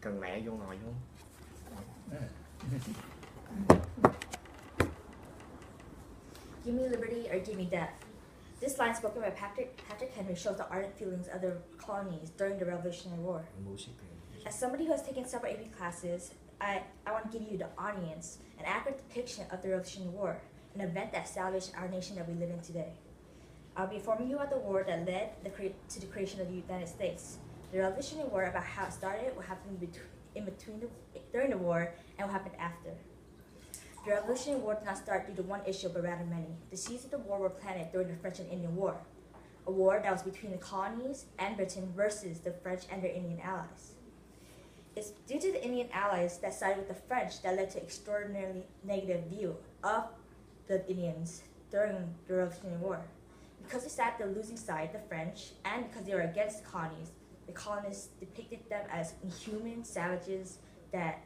Cần mẹ vô ngồi không? Give me liberty or give me death. This line spoken by Patrick Henry shows the ardent feelings of the colonies during the Revolutionary War. As somebody who has taken several AP classes, I want to give you, the audience, an accurate depiction of the Revolutionary War, an event that established our nation that we live in today. I'll be informing you about the war that led to the creation of the United States, the Revolutionary War, about how it started, what happened during the war, and what happened after. The Revolutionary War did not start due to one issue, but rather many. The seeds of the war were planted during the French and Indian War, a war that was between the colonies and Britain versus the French and their Indian allies. It's due to the Indian allies that sided with the French that led to extraordinarily negative view of the Indians during the Revolutionary War. Because they sat the losing side, the French, and because they were against the colonists depicted them as inhuman savages that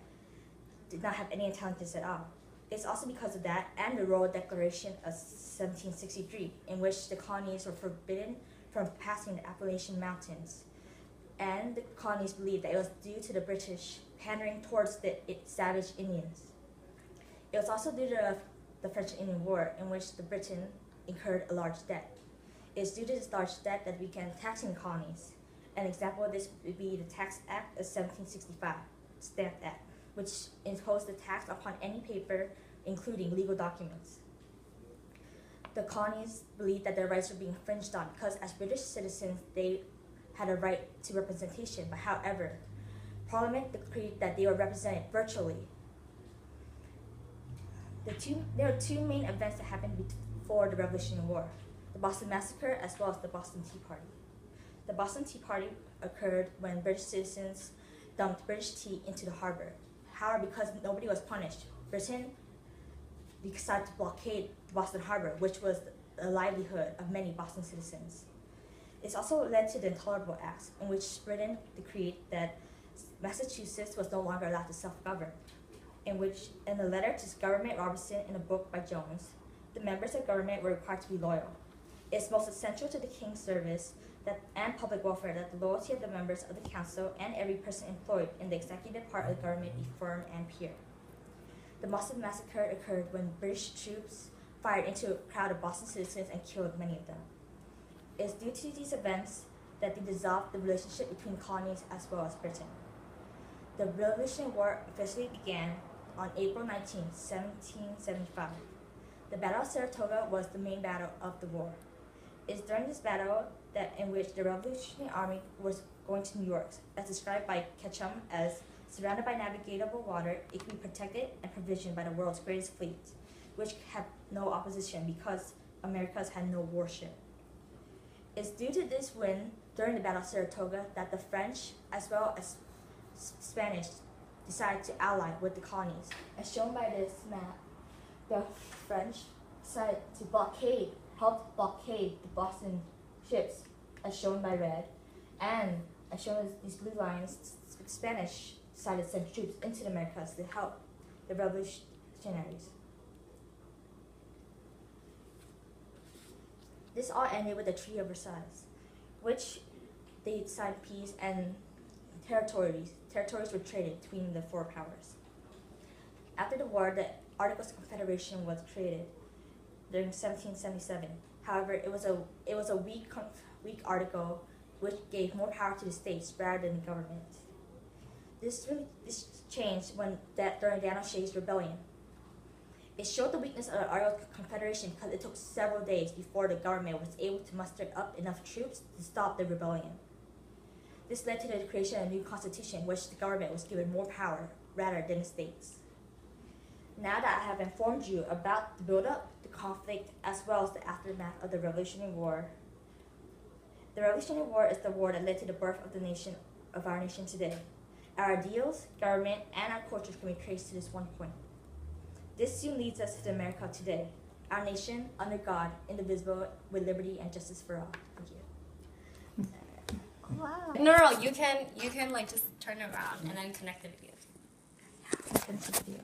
did not have any intelligence at all. It's also because of that and the Royal Declaration of 1763, in which the colonies were forbidden from passing the Appalachian Mountains. And the colonies believed that it was due to the British pandering towards the savage Indians. It was also due to the French and Indian War, in which the Britain incurred a large debt. It's due to this large debt that we began taxing the colonies. An example of this would be the Tax Act of 1765, Stamp Act, which imposed the tax upon any paper, including legal documents. The colonies believed that their rights were being infringed on because, as British citizens, they had a right to representation, but however, Parliament decreed that they were represented virtually. There are two main events that happened before the Revolutionary War: the Boston Massacre as well as the Boston Tea Party. The Boston Tea Party occurred when British citizens dumped British tea into the harbor. However, because nobody was punished, Britain decided to blockade Boston Harbor, which was the livelihood of many Boston citizens. This also led to the Intolerable Acts, in which Britain decreed that Massachusetts was no longer allowed to self-govern, in a letter to government Robertson in a book by Jones, the members of government were required to be loyal. It's most essential to the King's service and public welfare that the loyalty of the members of the council and every person employed in the executive part of the government be firm and pure. The Boston Massacre occurred when British troops fired into a crowd of Boston citizens and killed many of them. It's due to these events that they dissolved the relationship between the colonies as well as Britain. The Revolutionary War officially began on April 19, 1775. The Battle of Saratoga was the main battle of the war. It's during this battle in which the Revolutionary Army was going to New York, as described by Ketchum as surrounded by navigable water, it could be protected and provisioned by the world's greatest fleet, which had no opposition because Americas had no warship. It's due to this win during the Battle of Saratoga that the French, as well as Spanish, decided to ally with the colonies. As shown by this map, the French decided to help blockade the Boston ships, as shown by red, and as shown as these blue lines, the Spanish decided to send troops into the Americas to help the revolutionaries. This all ended with the Treaty of Versailles, which they signed peace and territories were traded between the four powers. After the war, the Articles of Confederation was created during 1777. However, it was a weak article which gave more power to the states rather than the government. This changed during Dan O'Shea's rebellion. It showed the weakness of the Articles of Confederation because it took several days before the government was able to muster up enough troops to stop the rebellion. This led to the creation of a new constitution, which the government was given more power rather than the states. Now that I have informed you about the buildup, the conflict, as well as the aftermath of the Revolutionary War, the Revolutionary War is the war that led to the birth of our nation today. Our ideals, government, and our cultures can be traced to this one point. This soon leads us to America today, our nation under God, indivisible, with liberty and justice for all. Thank you. Wow. No, you can like just turn it around and then connect the video. Finish the video.